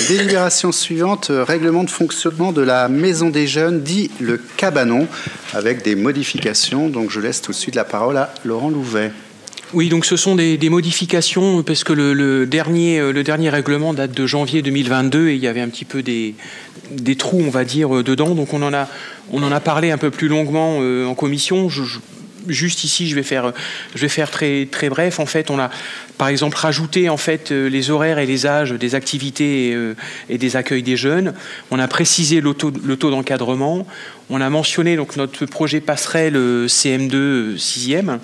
Délibération suivante, règlement de fonctionnement de la Maison des Jeunes, dit le Cabanon, avec des modifications. Donc je laisse tout de suite la parole à Laurent Louvet. Oui, donc ce sont des modifications, parce que le dernier règlement date de janvier 2022 et il y avait un petit peu des trous, on va dire, dedans. Donc on en a parlé un peu plus longuement en commission. Juste ici, je vais faire très, très bref. En fait, on a, par exemple, rajouté en fait, les horaires et les âges des activités et des accueils des jeunes. On a précisé le taux d'encadrement. On a mentionné donc, notre projet passerelle CM2 6e,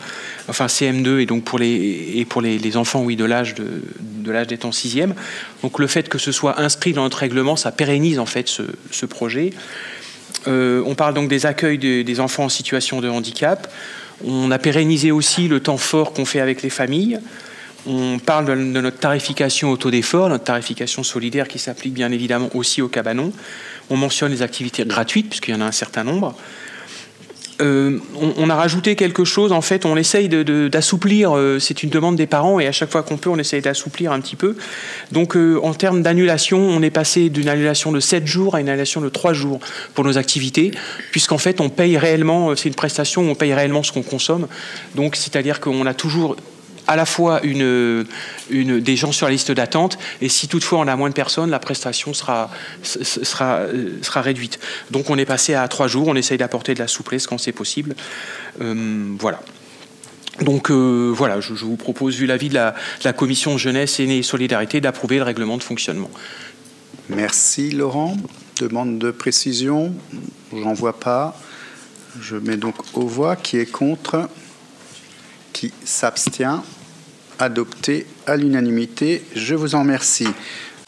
enfin CM2 et donc pour les enfants oui, de l'âge d'être en 6e. Donc le fait que ce soit inscrit dans notre règlement, ça pérennise en fait ce projet. On parle donc des accueils des enfants en situation de handicap. On a pérennisé aussi le temps fort qu'on fait avec les familles. On parle de notre tarification au taux d'effort, notre tarification solidaire qui s'applique bien évidemment aussi au cabanon. On mentionne les activités gratuites, puisqu'il y en a un certain nombre. On a rajouté quelque chose, en fait, on essaye d'assouplir, c'est une demande des parents, et à chaque fois qu'on peut, on essaye d'assouplir un petit peu. Donc, en termes d'annulation, on est passé d'une annulation de 7 jours à une annulation de 3 jours pour nos activités, puisqu'en fait, on paye réellement, c'est une prestation où on paye réellement ce qu'on consomme. Donc, c'est-à-dire qu'on a toujours à la fois des gens sur la liste d'attente, et si toutefois on a moins de personnes, la prestation sera réduite. Donc on est passé à 3 jours, on essaye d'apporter de la souplesse quand c'est possible. Voilà. Donc voilà, je vous propose, vu l'avis de la Commission Jeunesse, Aînés et Solidarité, d'approuver le règlement de fonctionnement. Merci Laurent. Demande de précision? J'en vois pas. Je mets donc aux voix. Qui est contre? Qui s'abstient? Adopté à l'unanimité. Je vous en remercie.